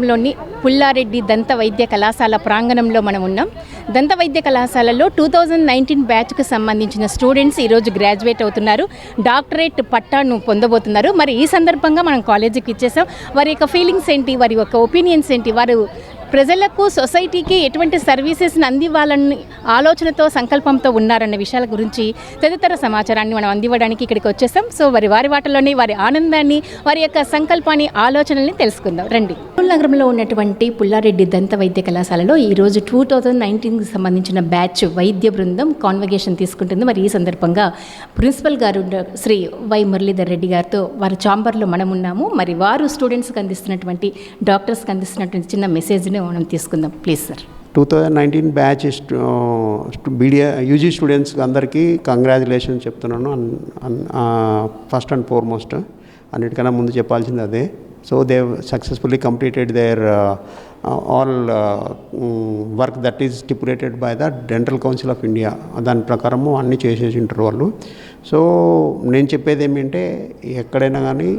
లోని పుల్లారెడ్డి దంత వైద్య కళాశాల ప్రాంగణంలో మనం ఉన్నాం. దంత వైద్య కళాశాలలో 2019 బ్యాచ్కు సంబంధించిన స్టూడెంట్స్ ఈరోజు గ్రాడ్యుయేట్ అవుతున్నారు, డాక్టరేట్ పట్టాను పొందబోతున్నారు. మరి ఈ సందర్భంగా మనం కాలేజీకి ఇచ్చేసాం. వారి యొక్క ఫీలింగ్స్ ఏంటి, వారి యొక్క ఒపీనియన్స్ ఏంటి, వారు ప్రజలకు సొసైటీకి ఎటువంటి సర్వీసెస్ని అందివ్వాలని ఆలోచనతో సంకల్పంతో ఉన్నారన్న విషయాల గురించి తదితర సమాచారాన్ని మనం అందివ్వడానికి ఇక్కడికి వచ్చేసాం. సో వారి వాటిలోని వారి ఆనందాన్ని, వారి యొక్క సంకల్పాన్ని, ఆలోచనల్ని తెలుసుకుందాం రండి. నగరంలో ఉన్నటువంటి పుల్లారెడ్డి దంత వైద్య కళాశాలలో ఈరోజు 2019కి సంబంధించిన బ్యాచ్ వైద్య బృందం కాన్వకేషన్ తీసుకుంటుంది. మరి ఈ సందర్భంగా ప్రిన్సిపల్ గారు శ్రీ వై మురళీధర్ రెడ్డి గారితో వారి ఛాంబర్లో మనం ఉన్నాము. మరి వారు స్టూడెంట్స్కి అందిస్తున్నటువంటి, డాక్టర్స్కి అందిస్తున్నటువంటి చిన్న మెసేజ్ని మనం తీసుకుందాం. Please sir. 2019 బ్యాచ్ యూజీ స్టూడెంట్స్కి అందరికీ కంగ్రాచులేషన్స్ చెప్తున్నాను. ఫస్ట్ అండ్ ఫార్మోస్ట్ అన్నిటికన్నా ముందు చెప్పాల్సింది అదే. So they successfully completed there all work that is stipulated by the dental council of India. దాని ప్రకారము అన్నీ చేసేసి ఉంటారు వాళ్ళు. సో నేను చెప్పేది ఏమిటంటే, ఎక్కడైనా కానీ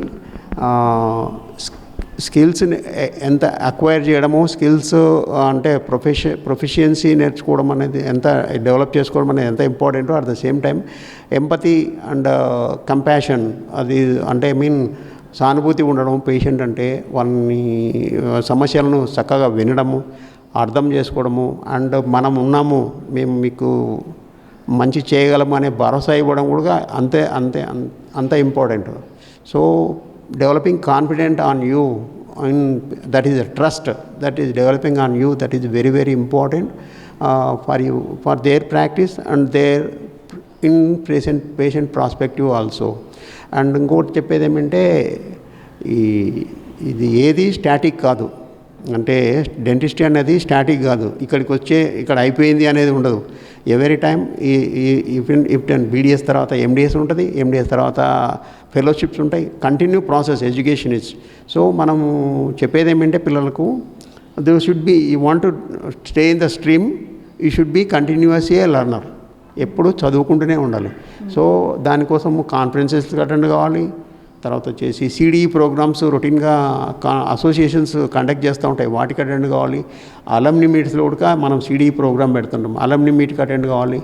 స్కిల్స్ని ఎంత అక్వైర్ చేయడము, స్కిల్స్ అంటే ప్రొఫిషియన్సీ నేర్చుకోవడం అనేది ఎంత డెవలప్ చేసుకోవడం అనేది ఎంత ఇంపార్టెంటో, at the same time empathy and compassion, అది అంటే సానుభూతి ఉండడం పేషెంట్ అంటే, వాళ్ళని సమస్యలను చక్కగా వినడము, అర్థం చేసుకోవడము, అండ్ మనం ఉన్నాము, మేము మీకు మంచి చేయగలము అనే భరోసా ఇవ్వడం కూడా అంత important. So developing confidence on you, and that is a trust that is developing on you, that is very very important for you, for their practice and their in patient perspective also. And ఇంకోటి చెప్పేది ఏమంటే, ఇది ఏది static కాదు. అంటే dentistry అనేది static కాదు. ఇక్కడ అయిపోయింది అనేది ఉండదు. ఎవరీ టైం ఇఫ్ బీడిఎస్ తర్వాత ఎండిఎస్ ఉంటుంది, ఎండిఎస్ తర్వాత ఫెలోషిప్స్ ఉంటాయి. Continue process education is. So మనం చెప్పేది ఏమంటే, పిల్లలకు they should be, you want to stay in the stream, you should be continuously A learner. ఎప్పుడు చదువుకుంటూనే ఉండాలి. సో దానికోసం కాన్ఫరెన్సెస్ అటెండ్ కావాలి. తర్వాత వచ్చేసి సిడిఈ ప్రోగ్రామ్స్ రొటీన్గా అసోసియేషన్స్ కండక్ట్ చేస్తూ ఉంటాయి, వాటికి అటెండ్ కావాలి. అలమ్ని మీట్స్లో కూడా మనం సిడిఈ ప్రోగ్రామ్ పెడుతుంటాం, అలమ్ని మీట్కి అటెండ్ కావాలి.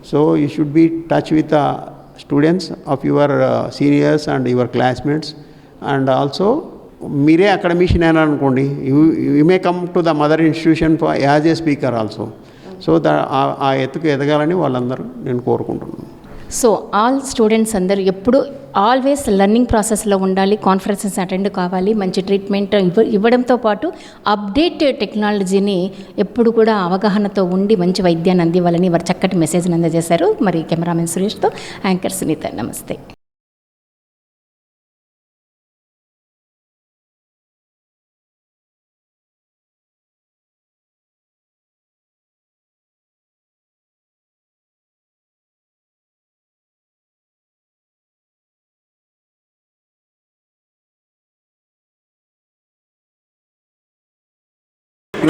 So you should be touch with the students of your seniors and your classmates. And also మీరే అకాడమిషియన్ అయినా అనుకోండి, you may come to the mother institution for as a speaker also. So ఆ ఎత్తుకు ఎదగాలని వాళ్ళందరూ నేను కోరుకుంటున్నాను. సో ఆల్ స్టూడెంట్స్ అందరూ ఎప్పుడు ఆల్వేస్ లెర్నింగ్ ప్రాసెస్లో ఉండాలి, కాన్ఫరెన్సెస్ అటెండ్ కావాలి, మంచి ట్రీట్మెంట్ ఇవ్వడంతో పాటు అప్డేట్ టెక్నాలజీని ఎప్పుడు కూడా అవగాహనతో ఉండి మంచి వైద్యాన్ని అందివ్వాలని వారు చక్కటి మెసేజ్ని అందజేశారు. మరి కెమెరామెన్ సురేష్తో యాంకర్ సునీత, నమస్తే.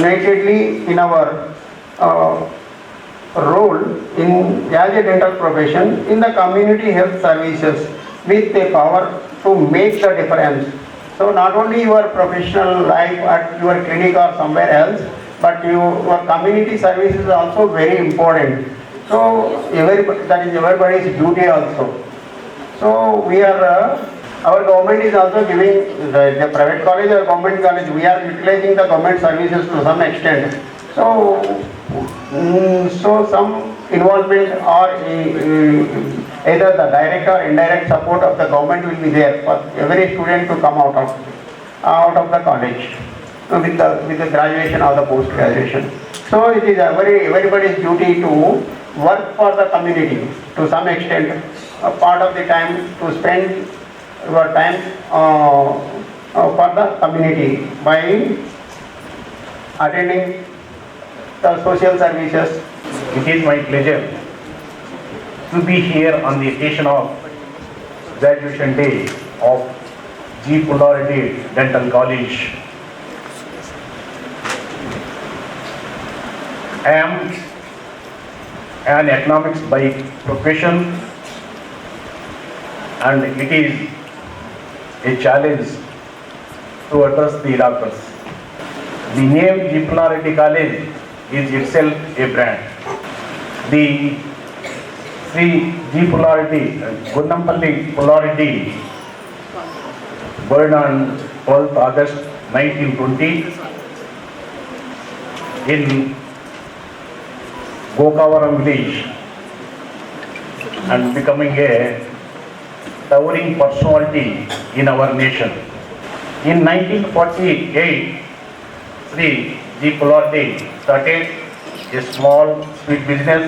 Unitedly in our role in as a dental profession in the community health services with the power to make the difference. So not only your professional life at your clinic or somewhere else, but your community service is also very important. So that is everybody's duty also. So we are our government is also giving the private college or government college, we are utilizing the government services to some extent. So some involvement or either the direct or indirect support of the government will be there for every student to come out of the college with the graduation or the post graduation. So it is everybody's duty to work for the community to some extent, a part of the time to spend your time for the community by attending the social services. It is my pleasure to be here on the occasion of graduation day of G. Pullareddy Dental College. I am an economics by profession, and it is a challenge to address the doctors. The name G. Pullareddy College is itself a brand. The Sri G. Pullareddy, Gunnampalli Pullareddy, born on 12th August 1920 in Gokavaram village and becoming a towering personality in our nation. In 1948, Sri G. Pullareddy started a small sweet business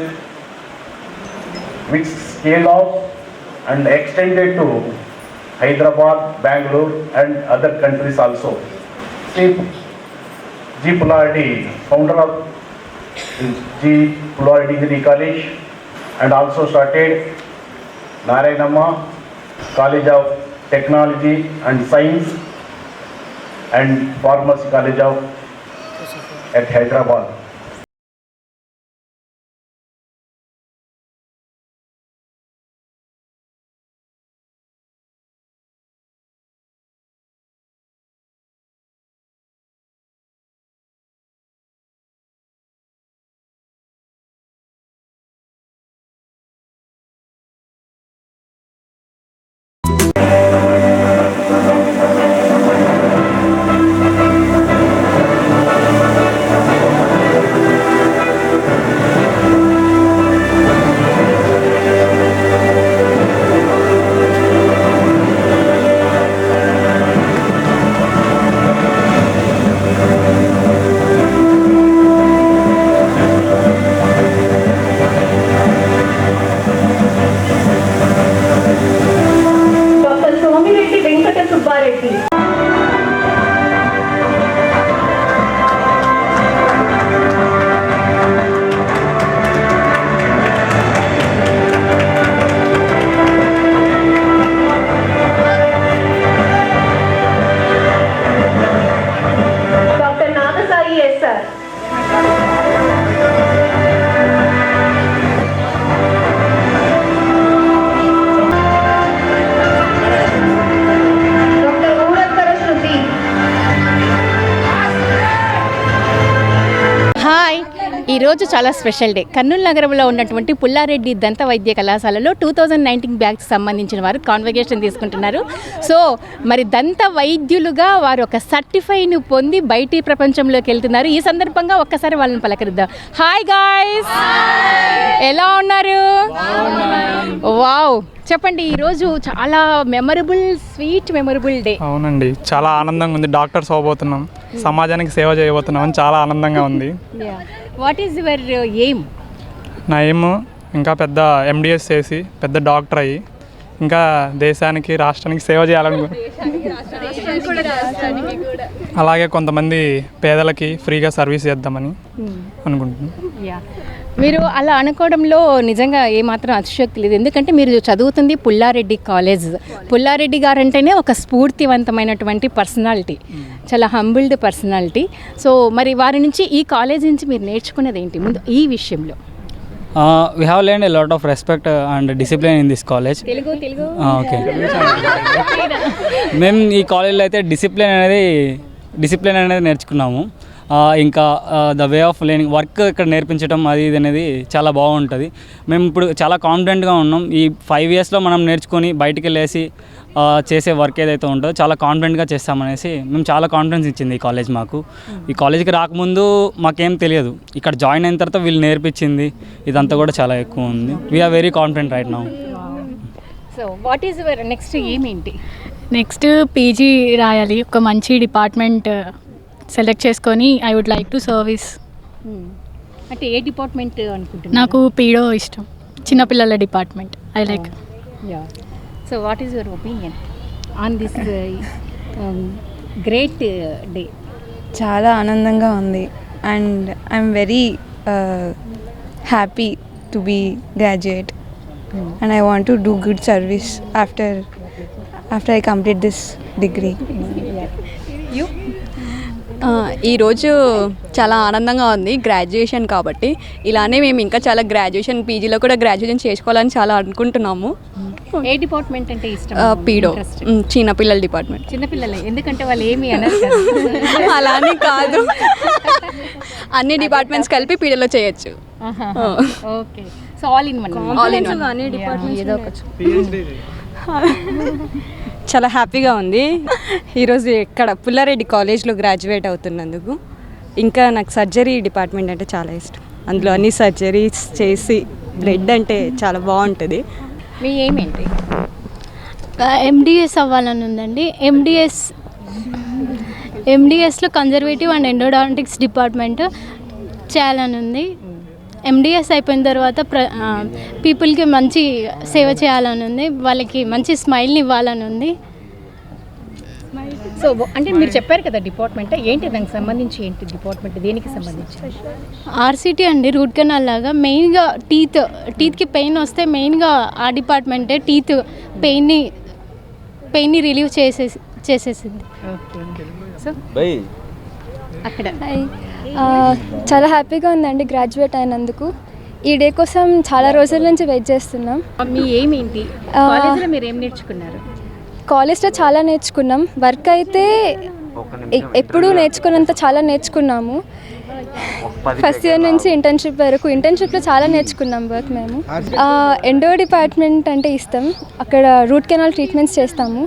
which scaled off and extended to Hyderabad, Bangalore and other countries also. Sri G. Pullareddy, founder of G. Pullareddy Engineering College, and also started Narayanamma College of Technology and Science and Pharmacy College at Hyderabad. Doctor Somireddy Venkata Subbareddy, doctor Nagasai S R, doctor Urakkara Shruti, hi, ఈరోజు చాలా special day. Kurnool నగరంలో ఉన్నటువంటి పుల్లారెడ్డి దంత వైద్య కళాశాలలో 2019 బ్యాచ్కి సంబంధించిన వారు convocation తీసుకుంటున్నారు. సో మరి దంత వైద్యులుగా వారు ఒక సర్టిఫైను పొంది బయటి ప్రపంచంలోకి వెళ్తున్నారు. ఈ సందర్భంగా ఒక్కసారి వాళ్ళని పలకరిద్దాం. హాయ్ గాయ్స్, ఎలా ఉన్నారు? వావ్, చెప్పండి. ఈరోజు చాలా స్వీట్ మెమరబుల్ డే. అవునండి, చాలా ఆనందంగా ఉంది. డాక్టర్స్ అవ్వబోతున్నాం, సమాజానికి సేవ చేయబోతున్నాం అని చాలా ఆనందంగా ఉంది. What is your aim? నా ఏం ఇంకా పెద్ద ఎండిఎస్ చేసి పెద్ద డాక్టర్ అయ్యి ఇంకా దేశానికి రాష్ట్రానికి సేవ చేయాలను, అలాగే కొంతమంది పేదలకి ఫ్రీగా సర్వీస్ చేద్దామని అనుకుంటున్నాను. మీరు అలా అనుకోవడంలో నిజంగా ఏమాత్రం అతిశయోక్తి లేదు. ఎందుకంటే మీరు చదువుతుంది పుల్లారెడ్డి కాలేజ్. పుల్లారెడ్డి గారు అంటేనే ఒక స్ఫూర్తివంతమైనటువంటి పర్సనాలిటీ, చాలా హంబుల్డ్ పర్సనాలిటీ. సో మరి వారి నుంచి, ఈ కాలేజ్ నుంచి మీరు నేర్చుకున్నది ఏంటి ముందు ఈ విషయంలో? We have learned a lot of respect and discipline in this college. Telugu okay, మేము ఈ కాలేజ్లో అయితే డిసిప్లిన్ అనేది నేర్చుకున్నాము. ఇంకా the way of learning, work ఇక్కడ నేర్పించడం అది ఇది అనేది చాలా బాగుంటుంది. మేము ఇప్పుడు చాలా కాన్ఫిడెంట్గా ఉన్నాం. ఈ 5 yearsలో మనం నేర్చుకొని బయటికి వెళ్ళేసి చేసే వర్క్ ఏదైతే ఉంటుందో చాలా కాన్ఫిడెంట్గా చేస్తామనేసి మేము చాలా కాన్ఫిడెన్స్ ఇచ్చింది ఈ కాలేజ్ మాకు. ఈ కాలేజ్కి రాకముందు మాకేం తెలియదు, ఇక్కడ జాయిన్ అయిన తర్వాత వీళ్ళు నేర్పించింది ఇదంతా కూడా చాలా ఎక్కువ ఉంది. We're very confident right now. So what is your next ఏమేంటి? నెక్స్ట్ పీజీ రాయాలి, ఒక మంచి డిపార్ట్మెంట్ సెలెక్ట్ చేసుకొని I would like to service. అంటే ఏ డిపార్ట్మెంట్ అనుకుంటున్నారు? నాకు పీడో ఇష్టం, చిన్నపిల్లల department I like. So what is your opinion on this great day? చాలా ఆనందంగా ఉంది and I'm very happy to be graduate and I want to do good service after I complete this degree. You? ఈరోజు చాలా ఆనందంగా ఉంది graduation కాబట్టి. ఇలానే మేము ఇంకా చాలా గ్రాడ్యుయేషన్ పీజీలో కూడా గ్రాడ్యుయేషన్ చేసుకోవాలని చాలా అనుకుంటున్నాము. ఏ డిపార్ట్మెంట్ అంటే ఇష్టం? పీడో, చిన్నపిల్లల డిపార్ట్మెంట్. చిన్నపిల్లలే, ఎందుకంటే వాళ్ళు ఏమి అనరు కదా. అలానే కాదు, అన్ని డిపార్ట్మెంట్స్ కలిపి పీడోలో చేయొచ్చు. Okay, so all in one. అన్ని డిపార్ట్మెంట్స్ ఏదో ఒక చాలా హ్యాపీగా ఉంది ఈరోజు ఇక్కడ పుల్లారెడ్డి కాలేజ్లో గ్రాడ్యుయేట్ అవుతున్నందుకు. ఇంకా నాకు సర్జరీ డిపార్ట్మెంట్ అంటే చాలా ఇష్టం. అందులో అన్ని సర్జరీస్ చేసి బ్లడ్ అంటే చాలా బాగుంటుంది. మీ ఏమేంటి? ఎండిఎస్ అవ్వాలని ఉందండి. ఎండిఎస్లో కన్జర్వేటివ్ అండ్ ఎండోడాంటిక్స్ డిపార్ట్మెంట్ చేయాలని ఉంది. ఎండిఎస్ అయిపోయిన తర్వాత పీపుల్కి మంచి సేవ చేయాలని ఉంది, వాళ్ళకి మంచి స్మైల్ని ఇవ్వాలని ఉంది. సో అంటే మీరు చెప్పారు కదా డిపార్ట్మెంట్ ఏంటి, దానికి సంబంధించి ఏంటి డిపార్ట్మెంట్, దేనికి సంబంధించి? ఆర్సిటీ అండి, రూట్ కెనాల్ లాగా. మెయిన్గా టీత్కి పెయిన్ వస్తే మెయిన్గా ఆ డిపార్ట్మెంటే పెయిన్ని రిలీవ్ చేసేసింది. సో అక్కడ చాలా హ్యాపీగా ఉందండి గ్రాడ్యుయేట్ అయినందుకు. ఈ డే కోసం చాలా రోజుల నుంచి వెయిట్ చేస్తున్నాం. మీ ఏమేంటి, కాలేజీలో మీరు ఏం నేర్చుకున్నారు? కాలేజ్లో చాలా నేర్చుకున్నాం. వర్క్ అయితే ఎప్పుడూ నేర్చుకున్నంత చాలా నేర్చుకున్నాము. ఫస్ట్ ఇయర్ నుంచి ఇంటర్న్షిప్ వరకు ఇంటర్న్షిప్లో చాలా నేర్చుకున్నాం వర్క్. మేము ఎండో డిపార్ట్మెంట్ అంటే ఇష్టం. అక్కడ రూట్ కెనాల్ ట్రీట్మెంట్స్ చేస్తాము.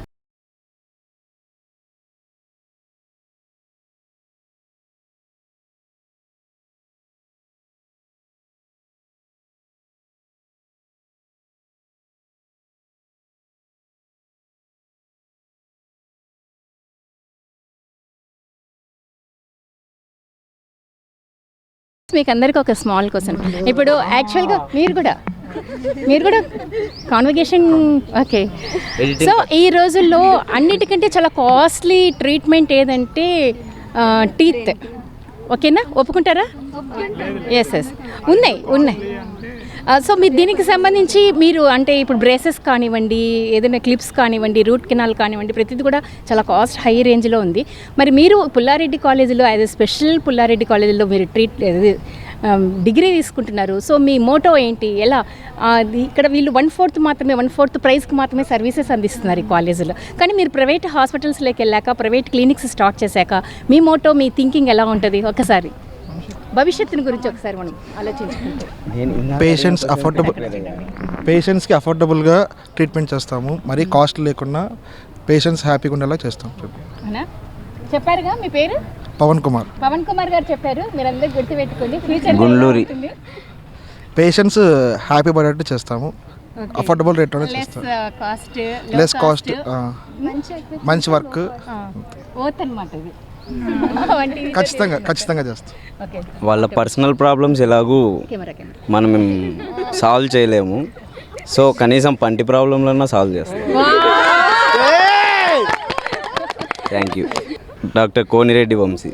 మీకు అందరికీ ఒక స్మాల్ క్వశ్చన్. ఇప్పుడు యాక్చువల్గా మీరు కూడా కాన్వకేషన్, ఓకే. సో ఈ రోజుల్లో అన్నిటికంటే చాలా కాస్ట్లీ ట్రీట్మెంట్ ఏదంటే టీత్. ఓకేనా, ఒప్పుకుంటారా? ఎస్ ఉన్నాయి. సో మీరు దీనికి సంబంధించి మీరు అంటే ఇప్పుడు బ్రేసెస్ కానివ్వండి, ఏదైనా క్లిప్స్ కానివ్వండి, రూట్ కెనాల్ కానివ్వండి, ప్రతిదీ కూడా చాలా కాస్ట్ హై రేంజ్లో ఉంది. మరి మీరు పుల్లారెడ్డి కాలేజీలో యాజ్ ఎ స్పెషల్ పుల్లారెడ్డి కాలేజీలో మీరు డిగ్రీ తీసుకుంటున్నారు. సో మీ మోటో ఏంటి, ఎలా? ఇక్కడ వీళ్ళు 1/4 ప్రైస్కి మాత్రమే సర్వీసెస్ అందిస్తున్నారు ఈ కాలేజీలో. కానీ మీరు ప్రైవేట్ హాస్పిటల్స్లోకి వెళ్ళాక, ప్రైవేట్ క్లినిక్స్ స్టార్ట్ చేశాక మీ మోటో, మీ థింకింగ్ ఎలా ఉంటుంది? ఒకసారి భవిష్యత్తుని గురించి ఒకసారి మనం ఆలోచించుకుంటే. పేషెంట్స్కి అఫోర్డబుల్గా ట్రీట్మెంట్ చేస్తాము, మరీ కాస్ట్ లేకుండా పేషెంట్స్ హ్యాపీగా ఉండేలా చేస్తాం. చెప్పారుగా మీ పేరు? పవన్ కుమార్ గారు చెప్పారు, మీరు అందరూ గుర్తుపెట్టుకోండి. ఫ్యూచర్ పేషెంట్స్ హ్యాపీ పడేట్టు చేస్తాము. అఫోర్డబుల్ రేట్లోనే చేస్తాం. లెస్ కాస్ట్, మంచి వర్క్. ఖచ్చితంగా చేస్తాం. వాళ్ళ పర్సనల్ ప్రాబ్లమ్స్ ఎలాగూ మనం సాల్వ్ చేయలేము, సో కనీసం పంటి ప్రాబ్లంలన్నా సాల్వ్ చేస్తాం. Thank you. Doctor Konireddy Vamshi.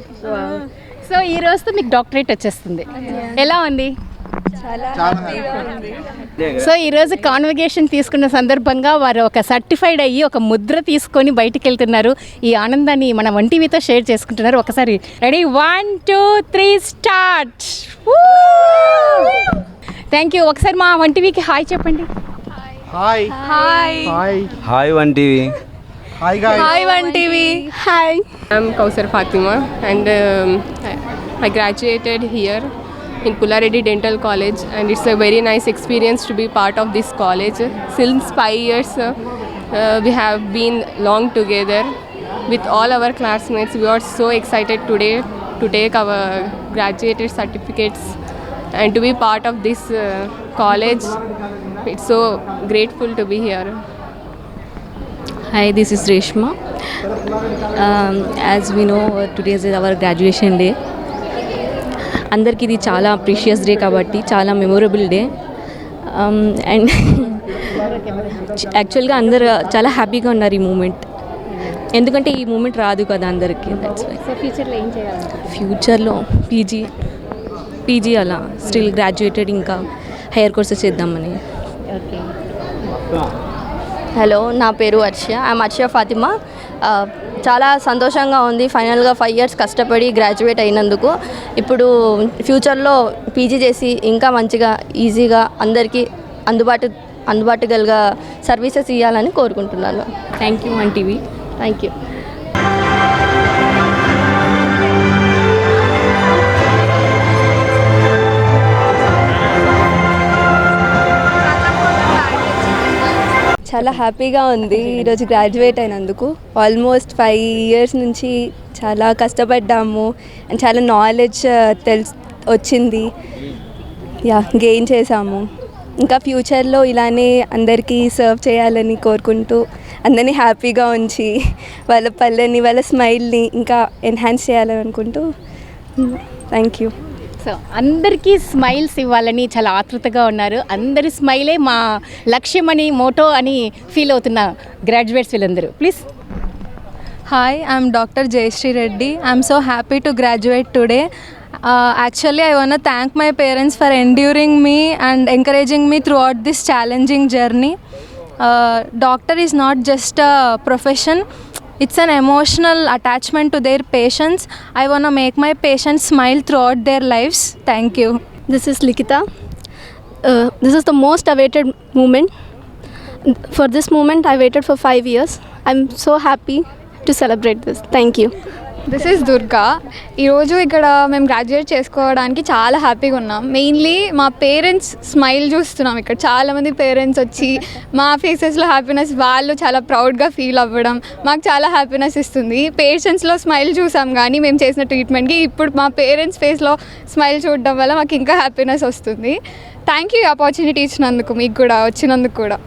So ఈ రోజుతో మీకు డాక్టరేట్ వచ్చేస్తుంది, ఎలా ఉంది? సో ఈరోజు కాన్వకేషన్ తీసుకున్న సందర్భంగా వారు ఒక సర్టిఫైడ్ అయ్యి ఒక ముద్ర తీసుకొని బయటికి వెళ్తున్నారు. ఈ ఆనందాన్ని మన వన్ టీవీతో షేర్ చేసుకుంటున్నారు. ఒకసారి రెడీ, 1 2 3 స్టార్ట్. Thank you. ఒకసారి మా వన్ టీవీకి హాయ్ చెప్పండి. Hi one TV. Hi One TV. Hi. I'm Kausar Fatima and I graduated here in Pullareddy Dental College, and it's a very nice experience to be part of this college. Since 5 years we have been long together with all our classmates. We are so excited today to take our graduated certificates and to be part of this college. It's so grateful to be here. Hi, this is Reshma. As we know, today is our graduation day. అందరికి ఇది చాలా precious day కాబట్టి చాలా memorable day. And యాక్చువల్గా అందరు చాలా హ్యాపీగా ఉన్నారు ఈ మూమెంట్, ఎందుకంటే ఈ మూమెంట్ రాదు కదా అందరికీ. ఫ్యూచర్లో పీజీ అలా స్టిల్ గ్రాడ్యుయేటెడ్ ఇంకా హైయర్ కోర్సెస్ చేద్దామని. హలో, నా పేరు అర్ష. ఐఎమ్ అర్ష ఫాతిమా. చాలా సంతోషంగా ఉంది. ఫైనల్గా 5 years కష్టపడి గ్రాడ్యుయేట్ అయినందుకు ఇప్పుడు ఫ్యూచర్లో పీజీ చేసి ఇంకా మంచిగా ఈజీగా అందరికీ అందుబాటుగా సర్వీసెస్ ఇవ్వాలని కోరుకుంటున్నాను. Thank you TV. Thank you. చాలా హ్యాపీగా ఉంది ఈరోజు గ్రాడ్యుయేట్ అయినందుకు. ఆల్మోస్ట్ 5 years నుంచి చాలా కష్టపడ్డాము అండ్ చాలా నాలెడ్జ్ వచ్చింది, గెయిన్ చేసాము. ఇంకా ఫ్యూచర్లో ఇలానే అందరికీ సర్వ్ చేయాలని కోరుకుంటూ అందరినీ హ్యాపీగా ఉంచి వాళ్ళ పళ్ళని వాళ్ళ స్మైల్ని ఇంకా ఎన్హాన్స్ చేయాలని అనుకుంటూ థ్యాంక్ యూ. సో అందరికీ స్మైల్స్ ఇవ్వాలని చాలా ఆతృతగా ఉన్నారు. అందరి స్మైలే మా లక్ష్యం అని మోటో అని ఫీల్ అవుతున్న గ్రాడ్యుయేట్స్ వీళ్ళందరూ. Please. Hi, I'm Dr. Jayashree Reddy. I'm so happy to graduate today. Actually, I want to thank my parents for enduring me and encouraging me throughout this challenging journey. Doctor is not just a profession, it's an emotional attachment to their patients. I want to make my patients smile throughout their lives. Thank you. This is Likita. This is the most awaited moment. For this moment, I waited for 5 years. I'm so happy to celebrate this. Thank you. This is Durga. ఈరోజు ఇక్కడ మేము graduate చేసుకోవడానికి చాలా హ్యాపీగా ఉన్నాం. Mainly మా parents smile చూస్తున్నాం. ఇక్కడ చాలామంది పేరెంట్స్ వచ్చి మా ఫేసెస్లో హ్యాపీనెస్ వాళ్ళు చాలా ప్రౌడ్గా ఫీల్ అవ్వడం మాకు చాలా హ్యాపీనెస్ ఇస్తుంది. పేషెంట్స్లో స్మైల్ చూసాం కానీ మేము చేసిన ట్రీట్మెంట్కి ఇప్పుడు మా పేరెంట్స్ ఫేస్లో స్మైల్ చూడడం వల్ల మాకు ఇంకా హ్యాపీనెస్ వస్తుంది. థ్యాంక్ యూ ఆపర్చునిటీ ఇచ్చినందుకు, మీకు కూడా వచ్చినందుకు కూడా.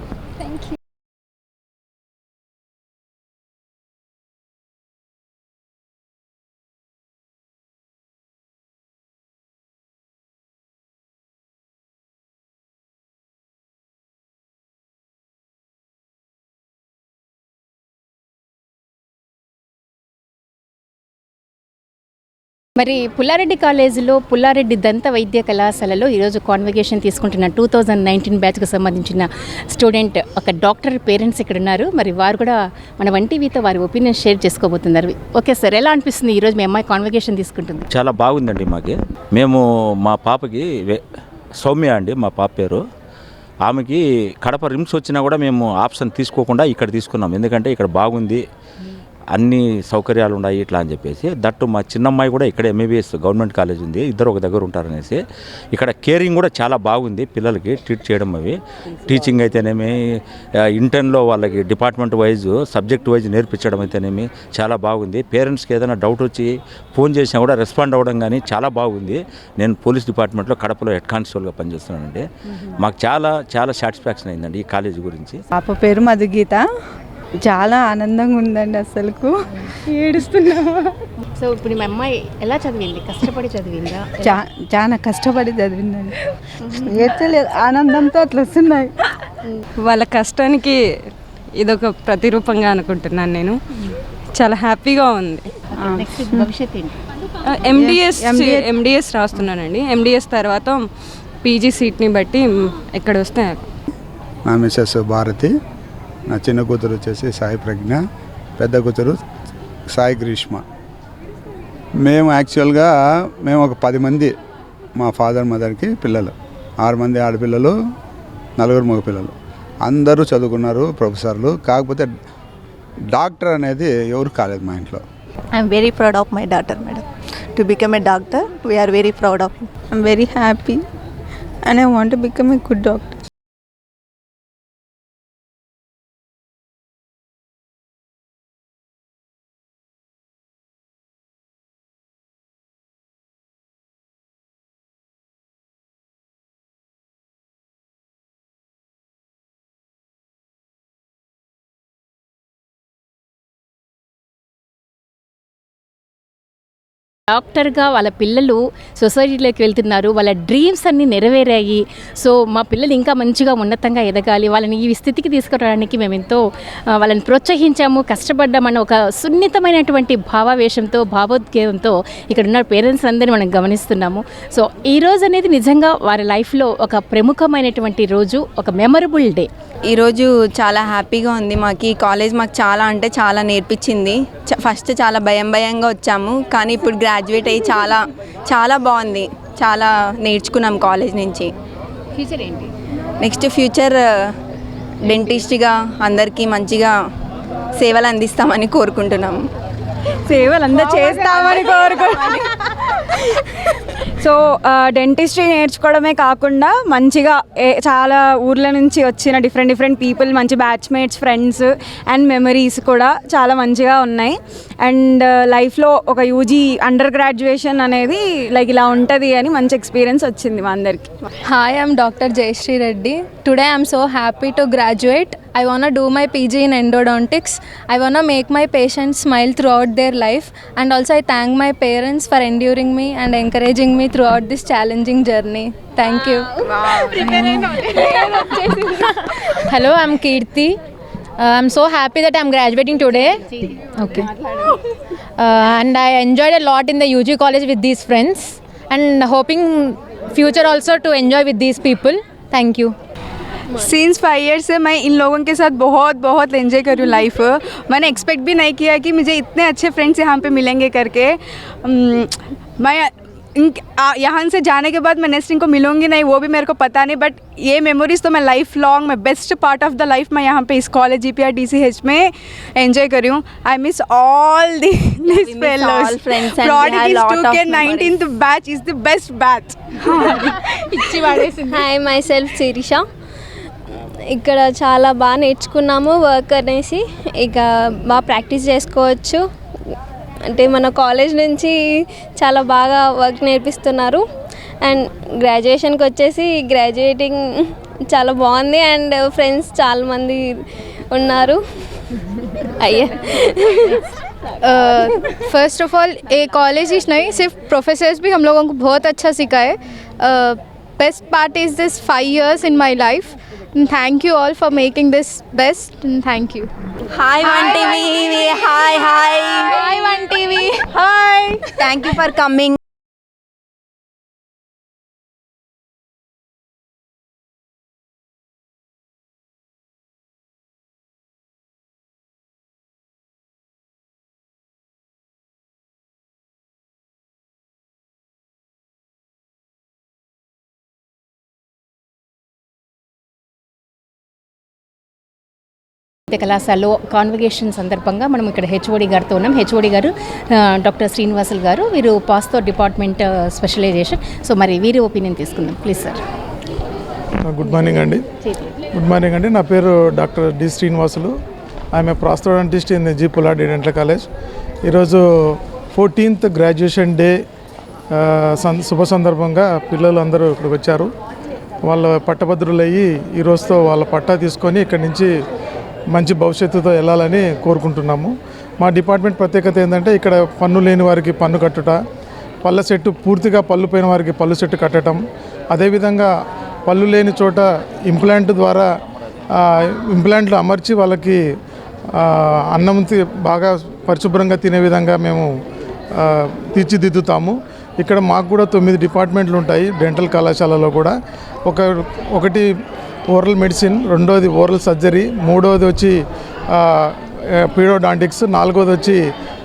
మరి పుల్లారెడ్డి కాలేజీలో పుల్లారెడ్డి దంత వైద్య కళాశాలలో ఈరోజు కాన్వకేషన్ తీసుకుంటున్న 2019 బ్యాచ్కి సంబంధించిన స్టూడెంట్ ఒక డాక్టర్ పేరెంట్స్ ఇక్కడ ఉన్నారు. మరి వారు కూడా మన వంటివితో వారి ఒపీనియన్ షేర్ చేసుకోబోతున్నారు. ఓకే సార్, ఎలా అనిపిస్తుంది ఈరోజు మీ అమ్మాయి కాన్వకేషన్ తీసుకుంటుంది? చాలా బాగుందండి. మేము మా పాపకి సౌమ్య అండి మా పాప పేరు. ఆమెకి కడప రిమ్స్ వచ్చినా కూడా మేము ఆప్షన్ తీసుకోకుండా ఇక్కడ తీసుకున్నాం. ఎందుకంటే ఇక్కడ బాగుంది, అన్ని సౌకర్యాలు ఉన్నాయి ఇట్లా అని చెప్పేసి. దట్టు మా చిన్నమ్మాయి కూడా ఇక్కడ ఎంబీబీఎస్ గవర్నమెంట్ కాలేజ్ ఉంది, ఇద్దరు ఒక దగ్గర ఉంటారనేసి. ఇక్కడ కేరింగ్ కూడా చాలా బాగుంది, పిల్లలకి ట్రీట్ చేయడం అవి టీచింగ్ అయితేనేమి, ఇంటర్న్లో వాళ్ళకి డిపార్ట్మెంట్ వైజ్ సబ్జెక్ట్ వైజ్ నేర్పించడం అయితేనేమి చాలా బాగుంది. పేరెంట్స్కి ఏదైనా డౌట్ వచ్చి ఫోన్ చేసినా కూడా రెస్పాండ్ అవ్వడం కానీ చాలా బాగుంది. నేను పోలీస్ డిపార్ట్మెంట్లో కడపలో హెడ్ కానిస్టేబుల్గా పనిచేస్తున్నానండి. మాకు చాలా చాలా సాటిస్ఫాక్షన్ అయిందండి ఈ కాలేజీ గురించి. పాప పేరు మధుగీత. చాలా ఆనందంగా ఉందండి, అసలుకు ఏడుస్తున్నాము. సో ఇప్పుడు మీ అమ్మాయి ఎలా చదివింది? కష్టపడి చదివిందా? చాలా కష్టపడి చదివిందండి. ఏడ్చలేదు, ఆనందంతో అట్లా వస్తున్నాయి. వాళ్ళ కష్టానికి ఇదొక ప్రతిరూపంగా అనుకుంటున్నాను నేను. చాలా హ్యాపీగా ఉంది. భవిష్యత్ ఏంటి? ఎండిఎస్ రాస్తున్నానండి. ఎండిఎస్ తర్వాత పీజీ సీట్ని బట్టి ఎక్కడ వస్తే. నా మిస్సెస్ భారతి, నా చిన్న కూతురు వచ్చేసి సాయి ప్రజ్ఞ, పెద్ద కూతురు సాయి గ్రీష్మ. మేము యాక్చువల్గా ఒక 10 మంది మా ఫాదర్ మదర్కి పిల్లలు, 6 మంది ఆడపిల్లలు, 4 మగపిల్లలు. అందరూ చదువుకున్నారు, ప్రొఫెసర్లు. కాకపోతే డాక్టర్ అనేది ఎవరు కాలేదు మా ఇంట్లో. I'm very proud of my daughter madam. To become a doctor we're very proud of. I'm very happy and I want to become a good doctor. డాక్టర్గా వాళ్ళ పిల్లలు సొసైటీలోకి వెళ్తున్నారు, వాళ్ళ డ్రీమ్స్ అన్నీ నెరవేరాయి. సో మా పిల్లలు ఇంకా మంచిగా ఉన్నతంగా ఎదగాలి, వాళ్ళని ఈ స్థితికి తీసుకురావడానికి మేము ఎంతో వాళ్ళని ప్రోత్సహించాము, కష్టపడ్డామన్న ఒక సున్నితమైనటువంటి భావావేశంతో భావోద్వేగంతో ఇక్కడ ఉన్న పేరెంట్స్ అందరినీ మనం గమనిస్తున్నాము. సో ఈ రోజు అనేది నిజంగా వారి లైఫ్లో ఒక ప్రముఖమైనటువంటి రోజు, ఒక మెమరబుల్ డే. ఈరోజు చాలా హ్యాపీగా ఉంది. మాకు ఈ కాలేజ్ మాకు చాలా అంటే చాలా నేర్పించింది. ఫస్ట్ చాలా భయంగా వచ్చాము, కానీ ఇప్పుడు గ్రాడ్యుయేట్ అయ్యి చాలా చాలా బాగుంది. చాలా నేర్చుకున్నాం కాలేజ్ నుంచి. ఫ్యూచర్ ఏంటి? నెక్స్ట్ ఫ్యూచర్ డెంటిస్ట్గా అందరికీ మంచిగా సేవలు అందిస్తామని కోరుకుంటున్నాము. సేవలు అందరూ చేస్తామని సో డెంటిస్ట్రీ నేర్చుకోవడమే కాకుండా మంచిగా చాలా ఊర్ల నుంచి వచ్చిన డిఫరెంట్ పీపుల్, మంచి బ్యాచ్మేట్స్, ఫ్రెండ్స్ అండ్ మెమరీస్ కూడా చాలా మంచిగా ఉన్నాయి. అండ్ లైఫ్లో ఒక యూజీ అండర్ గ్రాడ్యుయేషన్ అనేది లైక్ ఇలా ఉంటుంది అని మంచి ఎక్స్పీరియన్స్ వచ్చింది మా అందరికి. Hi, I'm Dr. Jayashree Reddy. Today I'm so happy to graduate. I want to do my PG in endodontics. I want to make my patients smile throughout their life, and also I thank my parents for enduring me and encouraging me throughout this challenging journey. Thank you. Hello, I'm Kirti. I'm so happy that I'm graduating today. Okay. And I enjoyed a lot in the UG college with these friends, and hoping future also to enjoy with these people. Thank you. Since 5 years से मैं इन लोगों के साथ बहुत enjoy कर रही हूँ life. मैंने एक्सपेक्ट भी नहीं किया कि मुझे इतने अच्छे फ्रेंड्स यहाँ पे मिलेंगे करके. मैं यहाँ से जाने के बाद मैं नेक्स्ट इनको मिलूँगी नहीं, वो भी मेरे को पता नहीं, बट ये मेमोरीज तो मैं लाइफ लॉन्ग, मैं best part of the life मैं यहाँ पे इस कॉलेज GPR DCH में एंजॉय कर रही हूँ. I miss all this fellows. Prodigy 2K19th batch is the best batch. Hi my self Shirisha. ఇక్కడ చాలా బాగా నేర్చుకున్నాము వర్క్ అనేసి, ఇక బాగా ప్రాక్టీస్ చేసుకోవచ్చు. అంటే మన కాలేజ్ నుంచి చాలా బాగా వర్క్ నేర్పిస్తున్నారు. అండ్ గ్రాడ్యుయేషన్కి వచ్చేసి గ్రాడ్యుయేటింగ్ చాలా బాగుంది, అండ్ ఫ్రెండ్స్ చాలామంది ఉన్నారు. అయ్యా फर्स्ट ऑफ ऑल ये कॉलेज ही नहीं, सिर्फ प्रोफेसर्स भी हम लोगों को बहुत अच्छा सिखाए. Best part is this 5 years in my life. Thank you all for making this best, and thank you. Hi One TV. Hi. Hi One TV. Hi. Thank you for coming. వైద్య కళాశాలలో convocation సందర్భంగా మనం ఇక్కడ HOD గారితో ఉన్నాం. HOD గారు doctor Srinivasulu గారు, వీరు పాస్తో డిపార్ట్మెంట్ స్పెషలైజేషన్. సో మరి వీరి ఒపీనియన్ తీసుకుందాం ప్లీజ్ సార్. గుడ్ మార్నింగ్ అండి. నా పేరు doctor D Srinivasulu. I'm a prosthodontist in G Pullareddy dental college. ఈరోజు 14th గ్రాడ్యుయేషన్ డే శుభ సందర్భంగా పిల్లలు అందరూ ఇక్కడికి వచ్చారు. వాళ్ళ పట్టభద్రులు అయ్యి ఈరోజుతో వాళ్ళ పట్టా తీసుకొని ఇక్కడి నుంచి మంచి భవిష్యత్తుతో వెళ్ళాలని కోరుకుంటున్నాము. మా డిపార్ట్మెంట్ ప్రత్యేకత ఏంటంటే ఇక్కడ పన్ను లేని వారికి పన్ను కట్టుట, పళ్ళ సెట్టు పూర్తిగా పళ్ళు పోయిన వారికి పళ్ళు సెట్టు కట్టడం, అదేవిధంగా పళ్ళు లేని చోట ఇంప్లాంట్ ద్వారా ఇంప్లాంట్లు అమర్చి వాళ్ళకి అన్నం బాగా పరిశుభ్రంగా తినే విధంగా మేము తీర్చిదిద్దుతాము. ఇక్కడ మాకు కూడా 9 డిపార్ట్మెంట్లు ఉంటాయి డెంటల్ కళాశాలలో కూడా. ఒకటి ఓరల్ మెడిసిన్, రెండోది ఓరల్ సర్జరీ, మూడోది వచ్చి పీడోడాంటిక్స్, నాలుగోది వచ్చి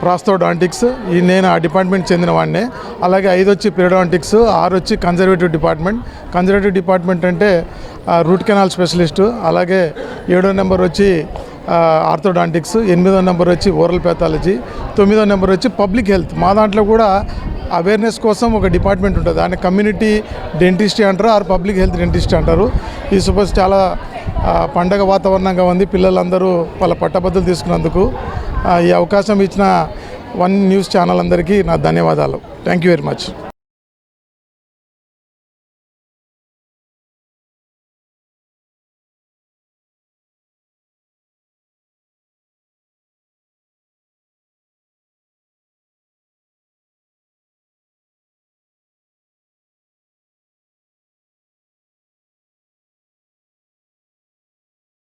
ప్రాస్థోడాంటిక్స్. నేను ఆ డిపార్ట్మెంట్ చెందిన వాడినే. అలాగే 5 వచ్చి పీడోడాంటిక్స్, 6 వచ్చి కన్జర్వేటివ్ డిపార్ట్మెంట్. కన్జర్వేటివ్ డిపార్ట్మెంట్ అంటే రూట్ కెనాల్ స్పెషలిస్టు. అలాగే 7వ నెంబర్ వచ్చి ఆర్థోడాంటిక్స్, 8వ నెంబర్ వచ్చి ఓరల్ ప్యాథాలజీ, 9వ నెంబర్ వచ్చి పబ్లిక్ హెల్త్. మా దాంట్లో కూడా అవేర్నెస్ కోసం ఒక డిపార్ట్మెంట్ ఉంటుంది, దాన్ని కమ్యూనిటీ డెంటిస్ట్రీ అంటారు, ఆర్ పబ్లిక్ హెల్త్ డెంటిస్ట్రీ అంటారు. ఈ చాలా పండగ వాతావరణంగా ఉంది. పిల్లలందరూ వాళ్ళ పట్టభద్రులు తీసుకున్నందుకు ఈ అవకాశం ఇచ్చిన వన్ న్యూస్ ఛానల్ అందరికీ నా ధన్యవాదాలు. Thank you very much.